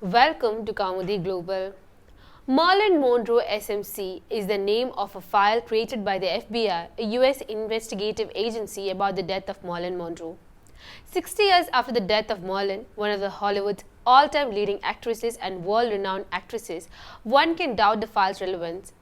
Welcome to Kaumudi Global. Marilyn Monroe S M-C is the name of a file created by the FBI, a US investigative agency about the death of Marilyn Monroe. 60 years after the death of Merlin, one of the Hollywood's all-time leading actresses and world-renowned actresses, one can doubt the file's relevance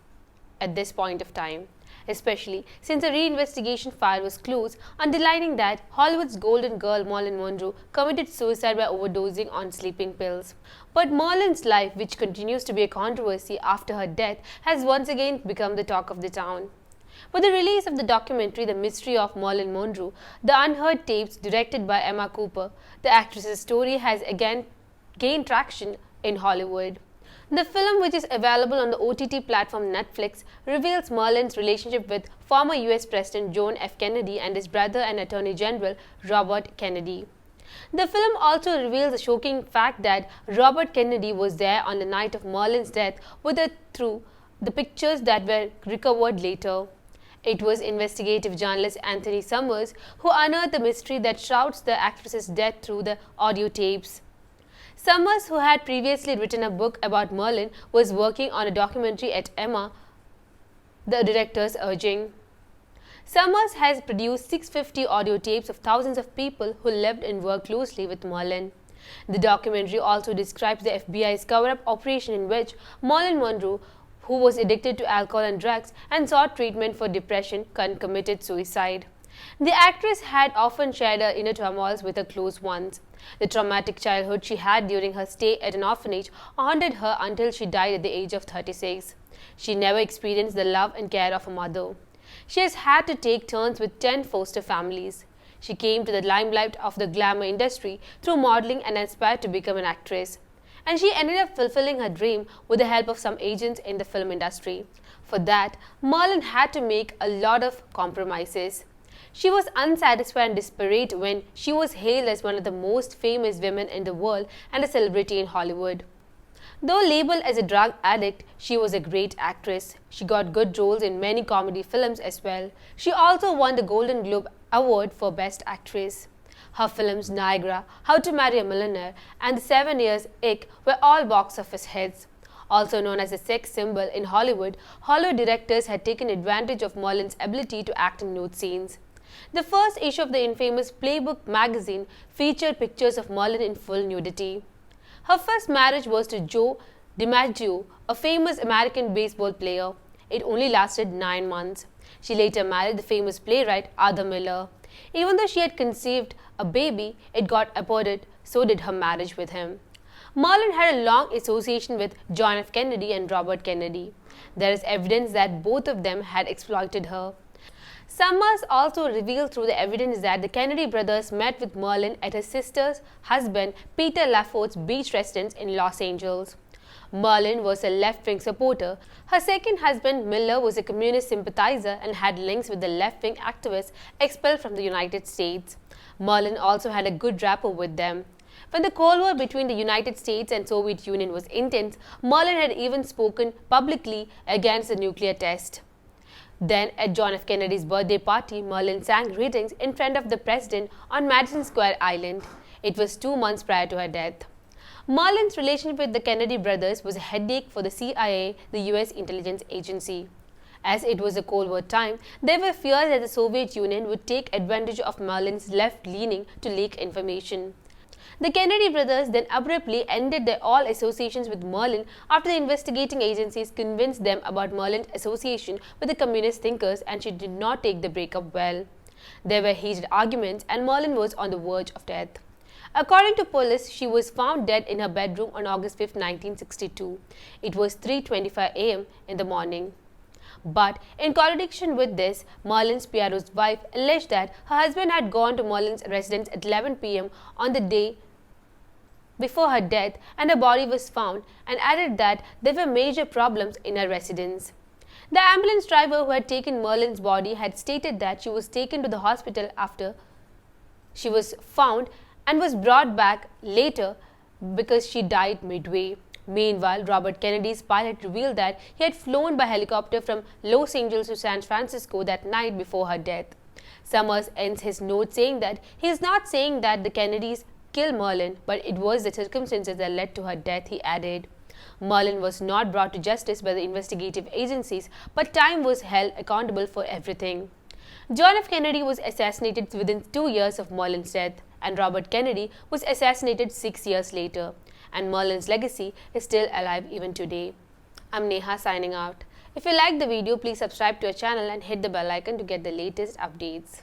at this point of time, especially since a reinvestigation file was closed, underlining that Hollywood's golden girl Marilyn Monroe committed suicide by overdosing on sleeping pills. But Merlin's life, which continues to be a controversy after her death, has once again become the talk of the town. With the release of the documentary The Mystery of Marilyn Monroe, the Unheard Tapes directed by Emma Cooper, the actress's story has again gained traction in Hollywood. The film, which is available on the OTT platform Netflix, reveals Merlin's relationship with former US President John F. Kennedy and his brother and Attorney General Robert Kennedy. The film also reveals the shocking fact that Robert Kennedy was there on the night of Merlin's death with her through the pictures that were recovered later. It was investigative journalist Anthony Summers who unearthed the mystery that shrouds the actress's death through the audio tapes. Summers, who had previously written a book about Merlin, was working on a documentary at Emma, the director's urging. Summers has produced 650 audio tapes of thousands of people who lived and worked closely with Merlin. The documentary also describes the FBI's cover-up operation in which Marilyn Monroe, who was addicted to alcohol and drugs and sought treatment for depression, committed suicide. The actress had often shared her inner turmoils with her close ones. The traumatic childhood she had during her stay at an orphanage haunted her until she died at the age of 36. She never experienced the love and care of a mother. She has had to take turns with 10 foster families. She came to the limelight of the glamour industry through modeling and aspired to become an actress. And she ended up fulfilling her dream with the help of some agents in the film industry. For that, Merlin had to make a lot of compromises. She was unsatisfied and desperate when she was hailed as one of the most famous women in the world and a celebrity in Hollywood. Though labeled as a drug addict, she was a great actress. She got good roles in many comedy films as well. She also won the Golden Globe Award for Best Actress. Her films Niagara, How to Marry a Millionaire, and The 7 Years Ick were all box office hits. Also known as a sex symbol in Hollywood directors had taken advantage of Merlin's ability to act in nude scenes. The first issue of the infamous Playbook magazine featured pictures of Merlin in full nudity. Her first marriage was to Joe DiMaggio, a famous American baseball player. It only lasted 9 months. She later married the famous playwright Arthur Miller. Even though she had conceived a baby, it got aborted, so did her marriage with him. Merlin had a long association with John F. Kennedy and Robert Kennedy. There is evidence that both of them had exploited her. Summers also revealed through the evidence that the Kennedy brothers met with Merlin at her sister's husband Peter Lafort's beach residence in Los Angeles. Merlin was a left-wing supporter. Her second husband, Miller, was a communist sympathizer and had links with the left-wing activists expelled from the United States. Merlin also had a good rapport with them. When the Cold War between the United States and Soviet Union was intense, Merlin had even spoken publicly against the nuclear test. Then, at John F. Kennedy's birthday party, Merlin sang greetings in front of the president on Madison Square Island. It was 2 months prior to her death. Merlin's relationship with the Kennedy brothers was a headache for the CIA, the US intelligence agency. As it was a Cold War time, there were fears that the Soviet Union would take advantage of Merlin's left-leaning to leak information. The Kennedy brothers then abruptly ended their all associations with Merlin after the investigating agencies convinced them about Merlin's association with the communist thinkers, and she did not take the breakup well. There were heated arguments and Merlin was on the verge of death. According to police, she was found dead in her bedroom on August 5, 1962. It was 3:25 a.m. in the morning. But in contradiction with this, Merlin's PRO's wife alleged that her husband had gone to Merlin's residence at 11 p.m. on the day before her death and her body was found, and added that there were major problems in her residence. The ambulance driver who had taken Merlin's body had stated that she was taken to the hospital after she was found and was brought back later because she died midway. Meanwhile, Robert Kennedy's pilot revealed that he had flown by helicopter from Los Angeles to San Francisco that night before her death. Summers ends his note saying that he is not saying that the Kennedys kill Merlin, but it was the circumstances that led to her death, he added. Merlin was not brought to justice by the investigative agencies, but time was held accountable for everything. John F. Kennedy was assassinated within 2 years of Merlin's death, and Robert Kennedy was assassinated 6 years later, and Merlin's legacy is still alive even today. I'm Neha signing out. If you liked the video, please subscribe to our channel and hit the bell icon to get the latest updates.